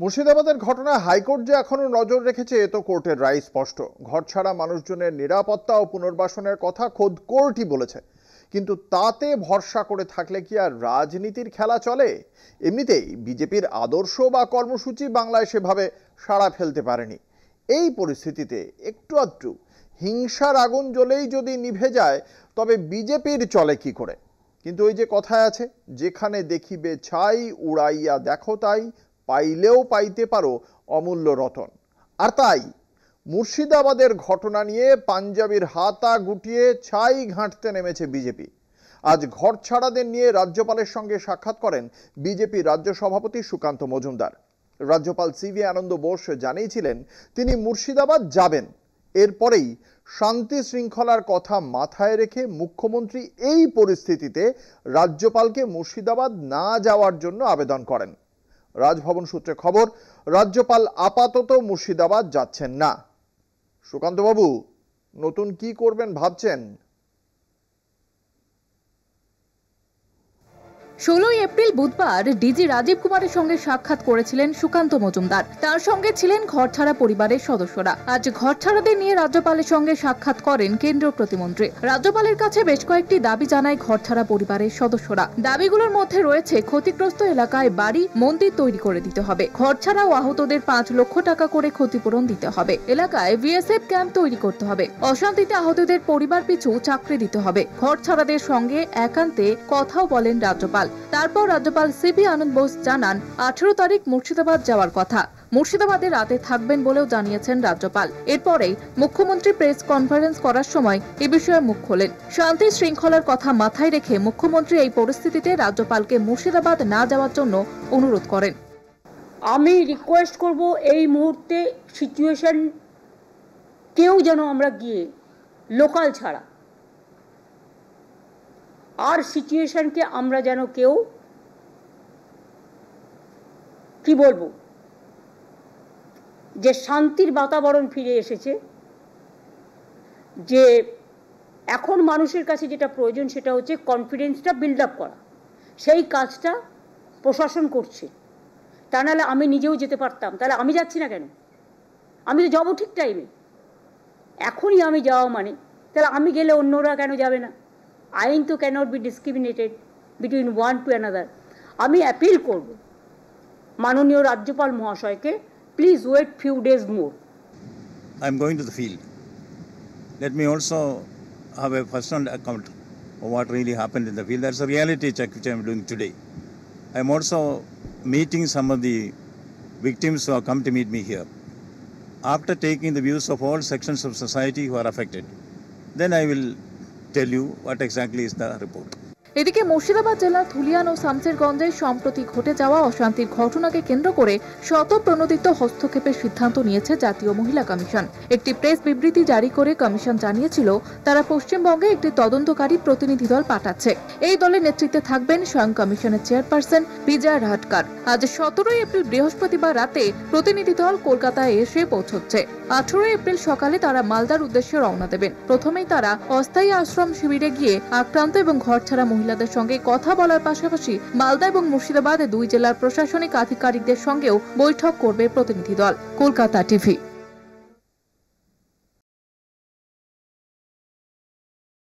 মুর্শিদাবাদের ঘটনায় হাইকোর্ট যে এখনো নজর রেখেছে এ তো কোর্টের রায় স্পষ্ট। ঘর ছাড়া মানুষজনের নিরাপত্তা ও পুনর্বাসনের কথা খোদ কোর্টই বলেছে, কিন্তু তাতে ভরসা করে থাকলে কি আর রাজনীতির খেলা চলে? এমনিতেই বিজেপির আদর্শ বা কর্মসূচি বাংলায় সেভাবে সাড়া ফেলতে পারেনি। এই পরিস্থিতিতে একটু আধটু হিংসার আগুন জ্বলেই যদি নিভে যায় তবে বিজেপির চলে কি করে? কিন্তু ওই যে কথায় আছে, যেখানে দেখিবে ছাই উড়াইয়া দেখো তাই, পাইলেও পাইতে পারো অমূল্য রতন। আর তাই মুর্শিদাবাদের ঘটনা নিয়ে পাঞ্জাবির হাতা গুটিয়ে ছাই ঘাঁটতে নেমেছে বিজেপি। আজ ঘর ছাড়াদের নিয়ে রাজ্যপালের সঙ্গে সাক্ষাৎ করেন বিজেপি রাজ্য সভাপতি সুকান্ত মজুমদার। রাজ্যপাল সিভি আনন্দ বোস জানিয়েছিলেন তিনি মুর্শিদাবাদ যাবেন। এরপরেই শান্তি শৃঙ্খলার কথা মাথায় রেখে মুখ্যমন্ত্রী এই পরিস্থিতিতে রাজ্যপালকে মুর্শিদাবাদ না যাওয়ার জন্য আবেদন করেন। রাজভবন সূত্রে খবর, রাজ্যপাল আপাতত মুর্শিদাবাদ যাচ্ছেন না। সুকান্তবাবু, নতুন কি করবেন ভাবছেন? 16 এপ্রিল বুধবার ডিজি রাজীব কুমারের সঙ্গে সাক্ষাৎ করেছিলেন সুকান্ত মজুমদার। তার সঙ্গে ছিলেন ঘরছাড়া পরিবারের সদস্যরা। আজ ঘরছাড়াদের নিয়ে রাজ্যপালের সঙ্গে সাক্ষাৎ করেন কেন্দ্রীয় প্রতিমন্ত্রী। রাজ্যপালের কাছে বেশ কয়েকটি দাবি জানায় ঘরছাড়া পরিবারের সদস্যরা। দাবিগুলোর মধ্যে রয়েছে ক্ষতিগ্রস্ত এলাকায় বাড়ি মন্দির তৈরি করে দিতে হবে, ঘরছাড়া ও আহতদের 5 লক্ষ টাকা করে ক্ষতিপূরণ দিতে হবে, এলাকায় বিএসএফ ক্যাম্প তৈরি করতে হবে, অশান্তিতে আহতদের পরিবার পিছু চাকরি দিতে হবে। ঘরছাড়াদের সঙ্গে একান্তে কথাও বলেন রাজ্যপাল। তারপর রাজ্যপাল সিভি আনন্দ বোস জানান 18 তারিখ মুর্শিদাবাদ যাওয়ার কথা। মুর্শিদাবাদে রাতে থাকবেন বলেও জানিয়েছেন রাজ্যপাল। এরপরেই মুখ্যমন্ত্রী প্রেস কনফারেন্স করার সময় এ বিষয়ে মুখ খোলেন। শান্তি শৃঙ্খলার কথা মাথায় রেখে মুখ্যমন্ত্রী এই পরিস্থিতিতে রাজ্যপালকে মুর্শিদাবাদ না যাওয়ার জন্য অনুরোধ করেন। আমি রিকোয়েস্ট করব এই মুহূর্তে সিচুয়েশন কেউ যেন আমরা গিয়ে লোকাল ছাড়া আর সিচুয়েশনকে আমরা যেন কেউ কি বলবো যে শান্তির বাতাবরণ ফিরে এসেছে, যে এখন মানুষের কাছে যেটা প্রয়োজন সেটা হচ্ছে কনফিডেন্সটা বিল্ড আপ করা। সেই কাজটা প্রশাসন করছে। তা নাহলে আমি নিজেও যেতে পারতাম, তাহলে আমি যাচ্ছি না কেন? আমি তো যাবো ঠিক টাইমে। এখনই আমি যাওয়া মানে তাহলে আমি গেলে অন্যরা কেন যাবে না? আইন তো can't be discriminated between one to another. আমি অ্যাপিল করব মাননীয় রাজ্যপাল মহাশয়কে, please wait few days more. I am going to the field. Let me also have a personal account of what really happened in the field. That's a reality check which I am doing today. I am also meeting some of the victims who have come to meet me here. After taking the views of all sections of society who are affected, then I will tell you what exactly is the report. এদিকে মুর্শিদাবাদ জেলার ধুলিয়ান ও শামসেরগঞ্জে সম্প্রতি ঘটে যাওয়া অশান্তির ঘটনাকে কেন্দ্র করে স্বতঃপ্রণোদিত হস্তক্ষেপের সিদ্ধান্ত নিয়েছে জাতীয় মহিলা কমিশন। একটি প্রেস বিবৃতি জারি করে কমিশন জানিয়েছিল তারা পশ্চিমবঙ্গে একটি তদন্তকারী প্রতিনিধি দল পাঠাচ্ছে। এই দলের নেতৃত্বে থাকবেন স্বয়ং কমিশনের চেয়ারপারসন বিজয়া রাহাটকার। আজ 17 এপ্রিল বৃহস্পতিবার রাতে প্রতিনিধি দল কলকাতায় এসে পৌঁছচ্ছে। 18 এপ্রিল সকালে তারা মালদার উদ্দেশ্যে রওনা দেবেন। প্রথমেই তারা অস্থায়ী আশ্রম শিবিরে গিয়ে আক্রান্ত এবং ঘরছাড়া মহিলাদের সঙ্গে কথা বলার পাশাপাশি মালদা এবং মুর্শিদাবাদ 2 জেলার প্রশাসনিক আধিকারিকদের সঙ্গেও বৈঠক করবে প্রতিনিধি দল। কলকাতা টিভি।